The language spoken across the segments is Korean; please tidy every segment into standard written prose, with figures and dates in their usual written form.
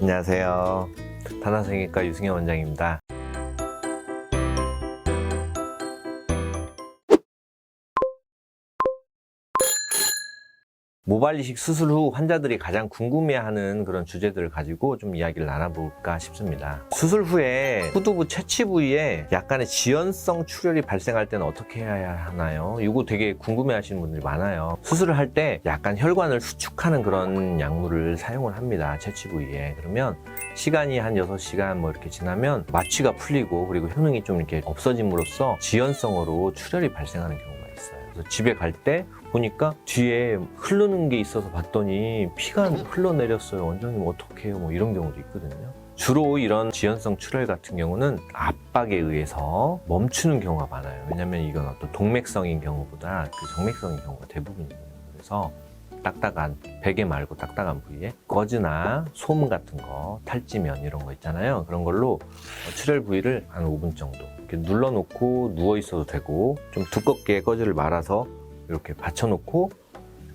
안녕하세요. 단아성형외과 유승현 원장입니다. 모발 이식 수술 후 환자들이 가장 궁금해하는 그런 주제들을 가지고 좀 이야기를 나눠볼까 싶습니다. 수술 후에 후두부 채취 부위에 약간의 지연성 출혈이 발생할 때는 어떻게 해야 하나요? 이거 되게 궁금해하시는 분들이 많아요. 수술을 할 때 약간 혈관을 수축하는 그런 약물을 사용을 합니다. 채취 부위에. 그러면 시간이 한 6시간 뭐 이렇게 지나면 마취가 풀리고 그리고 효능이 좀 이렇게 없어짐으로써 지연성으로 출혈이 발생하는 경우가 있어요. 그래서 집에 갈 때 보니까 뒤에 흐르는 게 있어서 봤더니 피가 흘러내렸어요. 원장님 어떡해요? 뭐 이런 경우도 있거든요. 주로 이런 지연성 출혈 같은 경우는 압박에 의해서 멈추는 경우가 많아요. 왜냐면 이건 어떤 동맥성인 경우보다 그 정맥성인 경우가 대부분이거든요. 그래서 딱딱한, 베개 말고 딱딱한 부위에 거즈나 솜 같은 거, 탈지면 이런 거 있잖아요. 그런 걸로 출혈 부위를 한 5분 정도 이렇게 눌러놓고 누워 있어도 되고, 좀 두껍게 거즈를 말아서 이렇게 받쳐놓고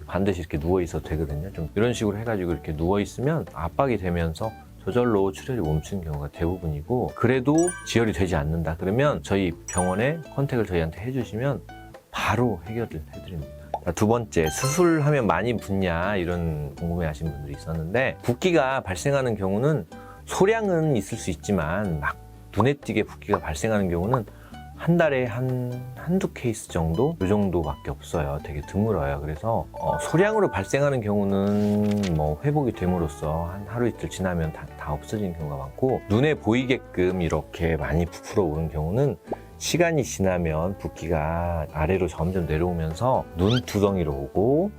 반드시 이렇게 누워 있어도 되거든요. 좀 이런 식으로 해가지고 이렇게 누워 있으면 압박이 되면서 저절로 출혈이 멈추는 경우가 대부분이고, 그래도 지혈이 되지 않는다 그러면 저희 병원에 컨택을 저희한테 해주시면 바로 해결을 해드립니다. 두 번째, 수술하면 많이 붓냐 이런 궁금해하시는 분들이 있었는데, 붓기가 발생하는 경우는 소량은 있을 수 있지만 막 눈에 띄게 붓기가 발생하는 경우는 한 달에 한두 케이스 정도? 이 정도밖에 없어요. 되게 드물어요. 그래서 소량으로 발생하는 경우는 뭐 회복이 됨으로써 한 하루 이틀 지나면 다 없어지는 경우가 많고, 눈에 보이게끔 이렇게 많이 부풀어 오는 경우는 시간이 지나면 붓기가 아래로 점점 내려오면서 눈두덩이로 오고,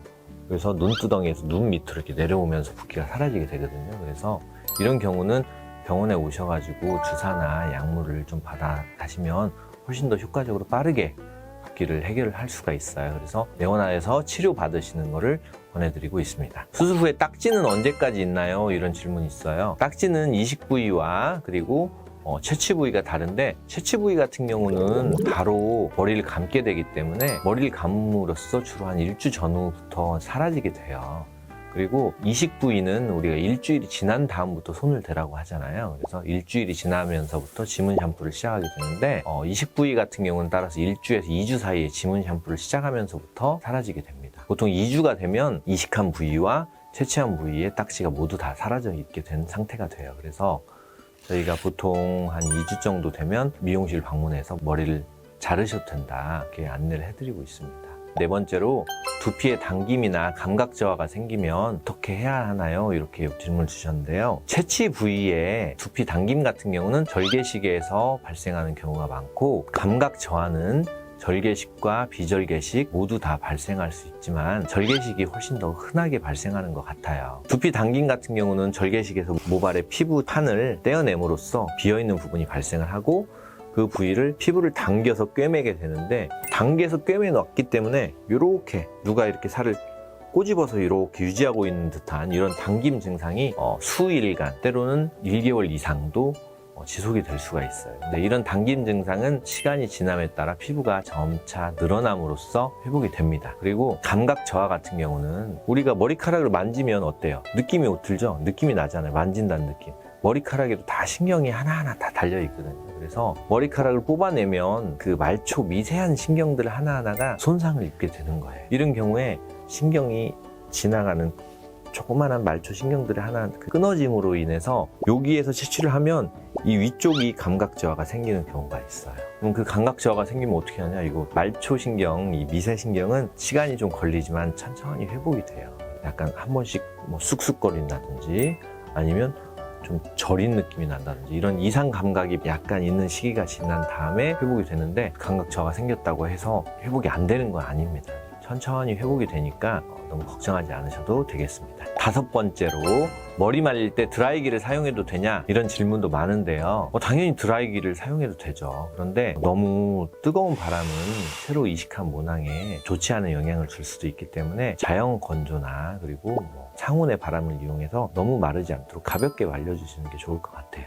그래서 눈두덩이에서 눈 밑으로 이렇게 내려오면서 붓기가 사라지게 되거든요. 그래서 이런 경우는 병원에 오셔가지고 주사나 약물을 좀 받아 가시면 훨씬 더 효과적으로 빠르게 붓기를 해결을 할 수가 있어요. 그래서 내원화에서 치료 받으시는 거를 권해드리고 있습니다. 수술 후에 딱지는 언제까지 있나요? 이런 질문이 있어요. 딱지는 이식 부위와 그리고 채취 부위가 다른데, 채취 부위 같은 경우는 바로 머리를 감게 되기 때문에 머리를 감음으로써 주로 한 일주 전후부터 사라지게 돼요. 그리고 이식 부위는 우리가 일주일이 지난 다음부터 손을 대라고 하잖아요. 그래서 일주일이 지나면서부터 지문 샴푸를 시작하게 되는데, 이식 부위 같은 경우는 따라서 1주에서 2주 사이에 지문 샴푸를 시작하면서부터 사라지게 됩니다. 보통 2주가 되면 이식한 부위와 채취한 부위의 딱지가 모두 다 사라져 있게 된 상태가 돼요. 그래서 저희가 보통 한 2주 정도 되면 미용실 방문해서 머리를 자르셔도 된다, 이렇게 안내를 해드리고 있습니다. 네 번째로, 두피에 당김이나 감각 저하가 생기면 어떻게 해야 하나요? 이렇게 질문을 주셨는데요. 채취 부위에 두피 당김 같은 경우는 절개식에서 발생하는 경우가 많고, 감각 저하는 절개식과 비절개식 모두 다 발생할 수 있지만 절개식이 훨씬 더 흔하게 발생하는 것 같아요. 두피 당김 같은 경우는 절개식에서 모발의 피부판을 떼어냄으로써 비어있는 부분이 발생을 하고, 그 부위를 피부를 당겨서 꿰매게 되는데, 당겨서 꿰매 놨기 때문에 이렇게 누가 이렇게 살을 꼬집어서 이렇게 유지하고 있는 듯한 이런 당김 증상이 수일간, 때로는 1개월 이상도 지속이 될 수가 있어요. 근데 이런 당김 증상은 시간이 지남에 따라 피부가 점차 늘어남으로써 회복이 됩니다. 그리고 감각 저하 같은 경우는 우리가 머리카락을 만지면 어때요? 느낌이 들죠? 느낌이 나잖아요. 만진다는 느낌. 머리카락에도 다 신경이 하나하나 다 달려있거든요. 그래서 머리카락을 뽑아내면 그 말초 미세한 신경들 하나하나가 손상을 입게 되는 거예요. 이런 경우에 신경이 지나가는 조그만한 말초 신경들이 하나 끊어짐으로 인해서 여기에서 채취를 하면 이 위쪽이 감각 저하가 생기는 경우가 있어요. 그럼 그 감각 저하가 생기면 어떻게 하냐? 이거 말초 신경, 이 미세 신경은 시간이 좀 걸리지만 천천히 회복이 돼요. 약간 한 번씩 뭐 쑥쑥거린다든지 아니면 좀 저린 느낌이 난다든지 이런 이상 감각이 약간 있는 시기가 지난 다음에 회복이 되는데, 감각 저하가 생겼다고 해서 회복이 안 되는 건 아닙니다. 천천히 회복이 되니까 너무 걱정하지 않으셔도 되겠습니다. 다섯 번째로, 머리 말릴 때 드라이기를 사용해도 되냐? 이런 질문도 많은데요. 당연히 드라이기를 사용해도 되죠. 그런데 너무 뜨거운 바람은 새로 이식한 모낭에 좋지 않은 영향을 줄 수도 있기 때문에 자연 건조나 그리고 상온의 바람을 이용해서 너무 마르지 않도록 가볍게 말려주시는 게 좋을 것 같아요.